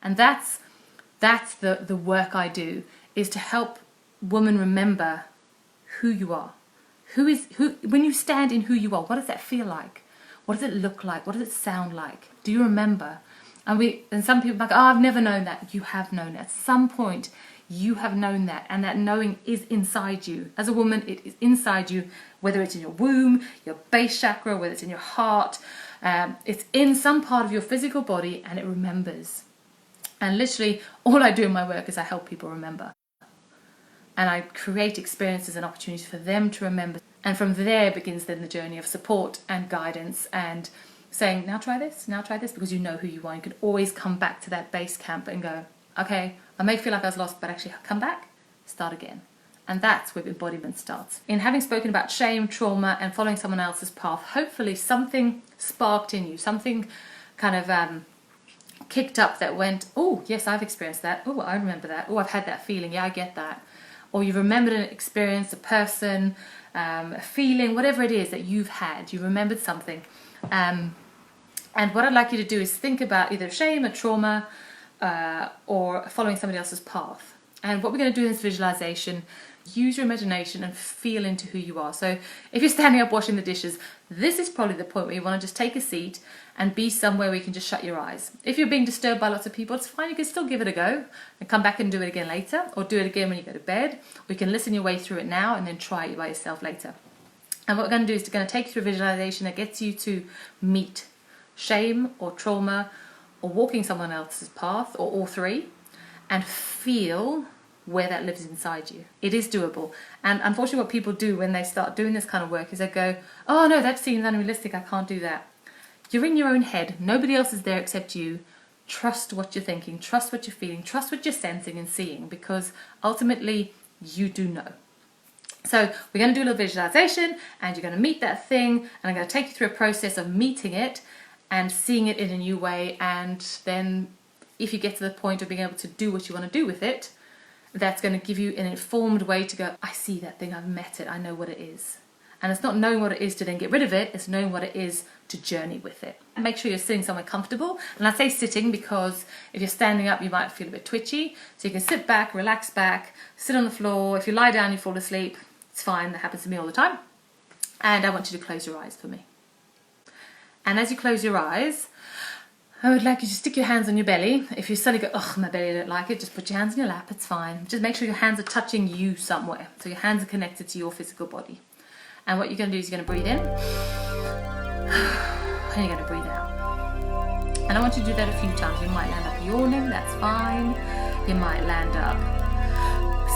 And that's the work I do, is to help women remember who you are. When you stand in who you are, what does that feel like? What does it look like? What does it sound like? Do you remember? And some people are like, oh, I've never known that. You have known it. At some point, you have known that, and that knowing is inside you. As a woman, it is inside you, whether it's in your womb, your base chakra, whether it's in your heart. It's in some part of your physical body, and it remembers. And literally, all I do in my work is I help people remember. And I create experiences and opportunities for them to remember. And from there begins then the journey of support and guidance and saying, now try this, because you know who you are. You can always come back to that base camp and go, okay, I may feel like I was lost, but actually come back, start again. And that's where embodiment starts. In having spoken about shame, trauma, and following someone else's path, hopefully something sparked in you, something kind of kicked up that went, oh, yes, I've experienced that. Oh, I remember that. Oh, I've had that feeling. Yeah, I get that. Or you've remembered an experience, a person, a feeling, whatever it is that you've had. You remembered something. And what I'd like you to do is think about either shame or trauma or following somebody else's path. And what we're going to do in this visualization, use your imagination and feel into who you are. So if you're standing up washing the dishes, this is probably the point where you want to just take a seat and be somewhere where you can just shut your eyes. If you're being disturbed by lots of people, it's fine. You can still give it a go and come back and do it again later, or do it again when you go to bed. Or you can listen your way through it now and then try it by yourself later. And what we're going to do is we're going to take you through a visualization that gets you to meet shame or trauma or walking someone else's path, or all three, and feel where that lives inside you. It is doable. And unfortunately what people do when they start doing this kind of work is they go, oh no, that seems unrealistic, I can't do that. You're in your own head. Nobody else is there except you. Trust what you're thinking, trust what you're feeling, trust what you're sensing and seeing, because ultimately you do know. So we're going to do a little visualization, and you're going to meet that thing, and I'm going to take you through a process of meeting it and seeing it in a new way. And then if you get to the point of being able to do what you want to do with it, that's going to give you an informed way to go, I see that thing, I've met it, I know what it is. And it's not knowing what it is to then get rid of it, it's knowing what it is to journey with it. Make sure you're sitting somewhere comfortable. And I say sitting because if you're standing up, you might feel a bit twitchy. So you can sit back, relax back, sit on the floor. If you lie down, you fall asleep. It's fine, that happens to me all the time. And I want you to close your eyes for me. And as you close your eyes, I would like you to stick your hands on your belly. If you suddenly go, oh, my belly, I don't like it, just put your hands on your lap, it's fine. Just make sure your hands are touching you somewhere. So your hands are connected to your physical body. And what you're going to do is you're going to breathe in, and you're going to breathe out. And I want you to do that a few times. You might land up yawning, that's fine. You might land up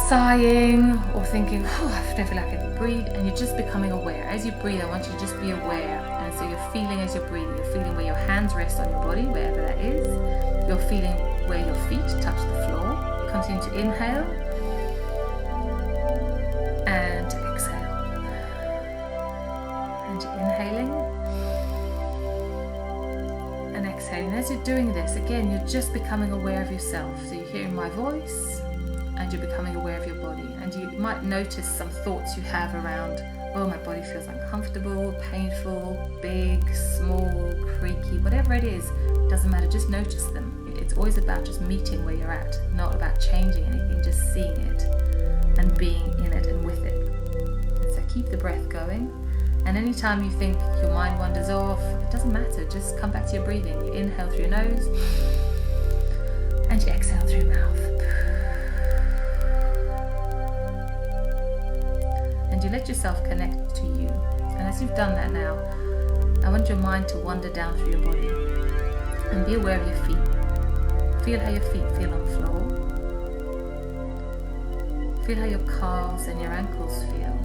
sighing or thinking, oh, I don't feel like I can breathe. And you're just becoming aware. As you breathe, I want you to just be aware. And so you're feeling as you're breathing, you're feeling where your hands rest on your body, wherever that is. You're feeling where your feet touch the floor. You continue to inhale and to exhale. And you're inhaling and exhaling. As you're doing this, again, you're just becoming aware of yourself. So you're hearing my voice and you're becoming aware of your body. And you might notice some thoughts you have around, oh, my body feels uncomfortable, painful, big, small, creaky, whatever it is, doesn't matter, just notice them. It's always about just meeting where you're at, not about changing anything, just seeing it and being in it and with it. And so keep the breath going. And anytime you think your mind wanders off, it doesn't matter, just come back to your breathing. You inhale through your nose and you exhale through your mouth. And you let yourself connect to you. And as you've done that now, I want your mind to wander down through your body and be aware of your feet. Feel how your feet feel on the floor. Feel how your calves and your ankles feel.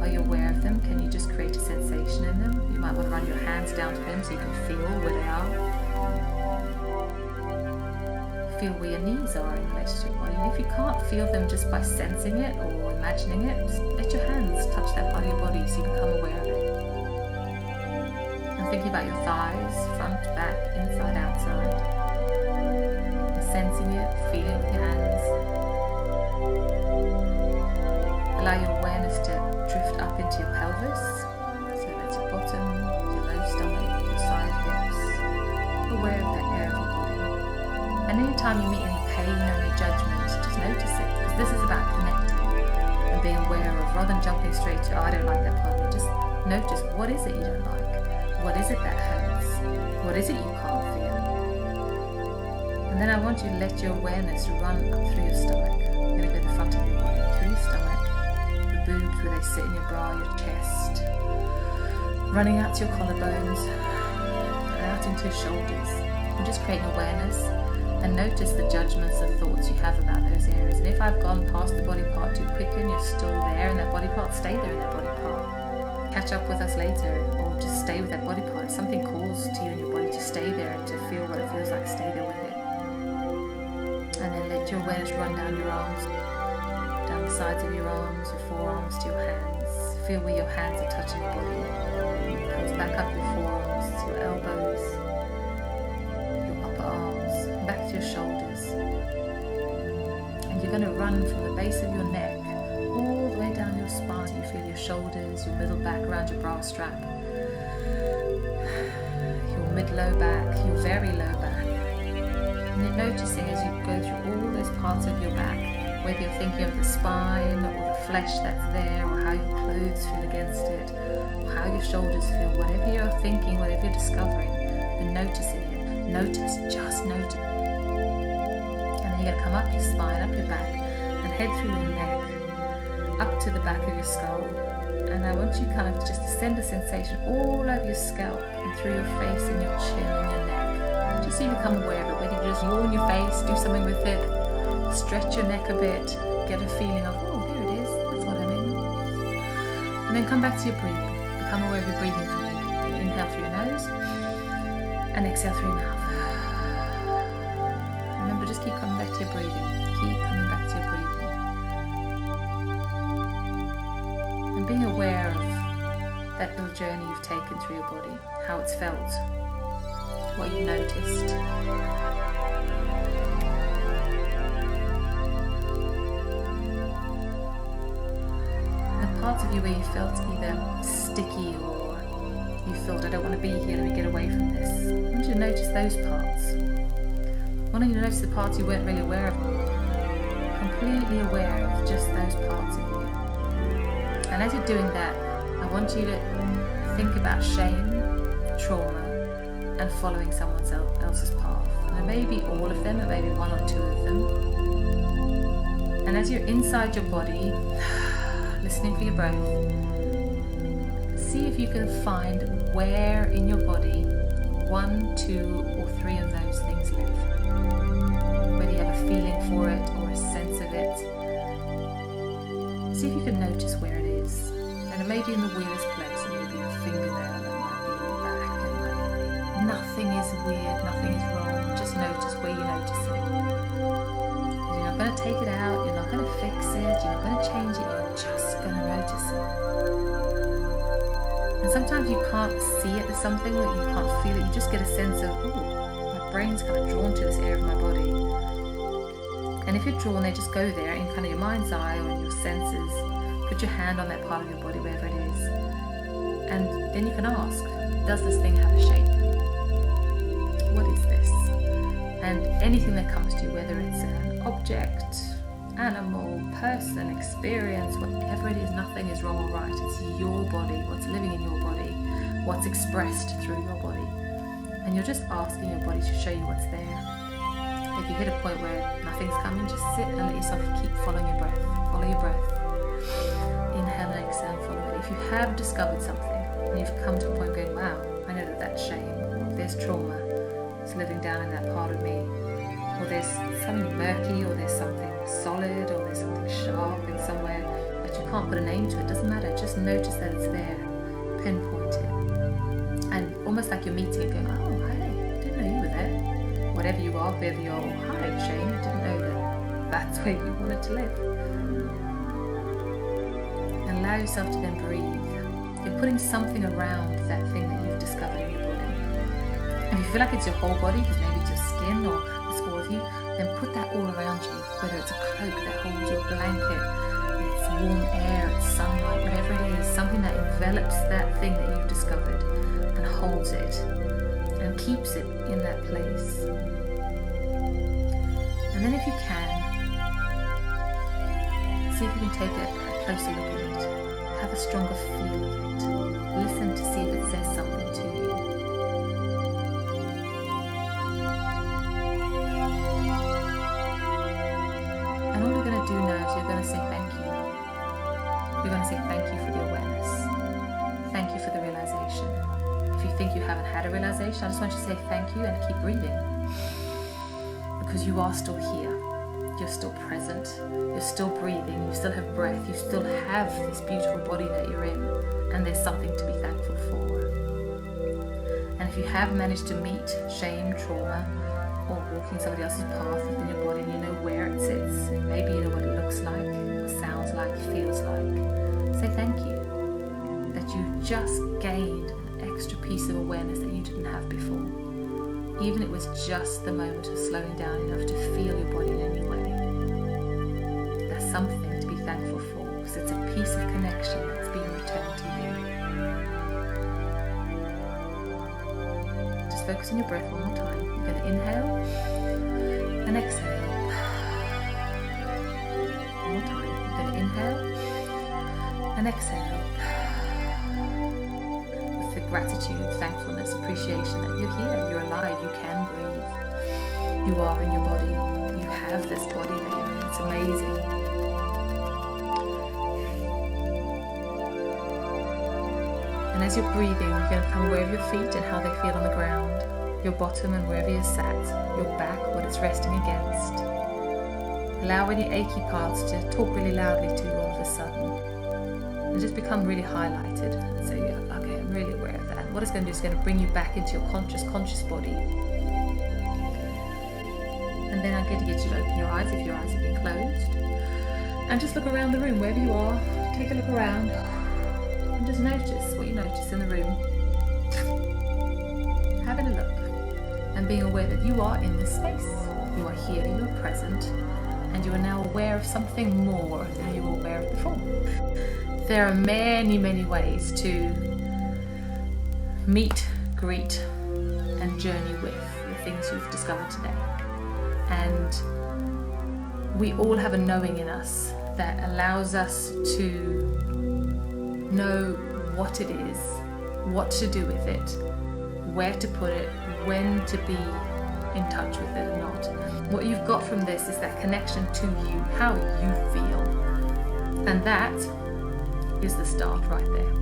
Are you aware of them? Can you just create a sensation in them? You might want to run your hands down to them so you can feel where they are. Feel where your knees are in relation to your body. And if you can't feel them just by sensing it or imagining it, just let your hands touch that part of your body so you become aware of it. And thinking about your thighs, front, back, inside, outside. And sensing it, feeling it with your hands. Allow your awareness to drift up into your pelvis. So that's your bottom, your low stomach, your side hips. Aware of that area of your body. pain or any judgment, just notice it. Because this is about connecting and being aware of, rather than jumping straight to, oh, I don't like that part of me, just notice, what is it you don't like? What is it that hurts? What is it you can't feel? And then I want you to let your awareness run up through your stomach. You're going to go to the front of your body, through your stomach, the boobs where they sit in your bra, your chest, running out to your collarbones, out into your shoulders. And just create an awareness and notice the judgments and thoughts you have about those areas. And if I've gone past the body part too quickly and you're still there in that body part, stay there in that body part. Catch up with us later, or just stay with that body part. If something calls to you in your body, to stay there and to feel what it feels like, stay there with it. And then let your awareness run down your arms, down the sides of your arms, your forearms to your hands. Feel where your hands are touching your body. It comes back up your forearms to your elbows, your upper arms, back to your shoulders. And you're going to run from the base of your neck all the way down your spine. So you feel your shoulders, your middle back around your bra strap, your mid-low back, your very low back. And you're noticing as you go through all those parts of your back, whether you're thinking of the spine or the flesh that's there, or how your clothes feel against it, or how your shoulders feel, whatever you're thinking, whatever you're discovering, you're noticing it. Notice, just notice. And then you're going to come up your spine, up your back, and head through your neck, up to the back of your skull. And I want you kind of just to send a sensation all over your scalp and through your face and your chin and your neck. Just so you become aware of it, whether you just yawn your face, do something with it, stretch your neck a bit, get a feeling of, oh, there it is, that's what I mean. And then come back to your breathing. Become aware of your breathing for me. Inhale through your nose and exhale through your mouth. Remember, just keep coming back to your breathing. Keep coming back to your breathing. And being aware of that little journey you've taken through your body, how it's felt, what you've noticed. And parts of you where you felt either sticky or you thought, I don't want to be here, let me get away from this. I want you to notice those parts. I want you to notice the parts you weren't really aware of. Completely aware of just those parts of you. And as you're doing that, I want you to think about shame, trauma, and following someone else's path. And it may be all of them, or maybe one or two of them. And as you're inside your body, listening for your breath, see if you can find where in your body 1, 2, or 3 of those things live. Whether you have a feeling for it or a sense of it. See if you can notice where it is. And it may be in the weirdest place. It may be a fingernail, it might be in the back, it might be. Nothing is weird, nothing is wrong. Just notice where you notice it. You're not going to take it out, you're not going to fix it, you're not going to change it, you're just going to notice it. And sometimes you can't see it as something, that you can't feel it, you just get a sense of, oh, my brain's kind of drawn to this area of my body. And if you're drawn there, just go there in kind of your mind's eye or in your senses. Put your hand on that part of your body, wherever it is. And then you can ask, does this thing have a shape? What is this? And anything that comes to you, whether it's an object, animal, person, experience, whatever it is, nothing is wrong or right. It's your body, what's living in your body, what's expressed through your body. And you're just asking your body to show you what's there. If you hit a point where nothing's coming, just sit and let yourself keep following your breath. Follow your breath. Inhale and exhale, follow it. If you have discovered something and you've come to a point going, wow, I know that that's shame, or there's trauma, it's living down in that part of me, or there's something murky, or there's something solid, or there's something sharp in somewhere, but you can't put a name to it, doesn't matter, just notice that it's there, pinpoint it, and almost like you're meeting it going, oh, hey, didn't know you were there. Whatever you are, wherever you are, oh, hi, Shane, I didn't know that that's where you wanted to live. And allow yourself to then breathe. You're putting something around that thing that you've discovered in your body. If you feel like it's your whole body, because maybe it's your skin or it's all of you, then put that all around you, whether it's a cloak that holds your blanket, it's warm air, it's sunlight, whatever it is, something that envelops that thing that you've discovered and holds it and keeps it in that place. And And then if you can, see if you can take a closer look at it. Have a stronger feel of it. Listen to see if it says something to you. And all you're going to do now is you're going to say thank you. You're going to say thank you for the awareness. Thank you for the realization. If you think you haven't had a realization, I just want you to say thank you and keep breathing. Because you are still here. You're still present. You're still breathing. You still have breath. You still have this beautiful body that you're in. And there's something to be thankful for. And if you have managed to meet shame, trauma, or walking somebody else's path within your body and you know where it sits, maybe you know what it looks like, sounds like, feels like, say thank you. That you just gained an extra piece of awareness that you didn't have before. Even it was just the moment of slowing down enough to feel your body in any way. There's something to be thankful for because it's a piece of connection that's being returned to you. Just focus on your breath one more time. You're going to inhale and exhale. One more time. You're going to inhale and exhale. Gratitude, thankfulness, appreciation that you're here, you're alive, you can breathe, you are in your body, you have this body that you're in, it's amazing. And as you're breathing, you're going to become aware of your feet and how they feel on the ground, your bottom and wherever you're sat, your back, what it's resting against. Allow any achy parts to talk really loudly to you all of a sudden. And just become really highlighted. So you're okay, I'm really aware of that. What it's going to do is going to bring you back into your conscious body. And then I'm going to get you to open your eyes if your eyes have been closed. And just look around the room, wherever you are. Take a look around. And just notice what you notice in the room. Having a look. And being aware that you are in this space. You are here, you are present. And you are now aware of something more than you were aware of before. There are many, many ways to meet, greet, and journey with the things you've discovered today. And we all have a knowing in us that allows us to know what it is, what to do with it, where to put it, when to be in touch with it or not. What you've got from this is that connection to you, how you feel. And that is the start right there.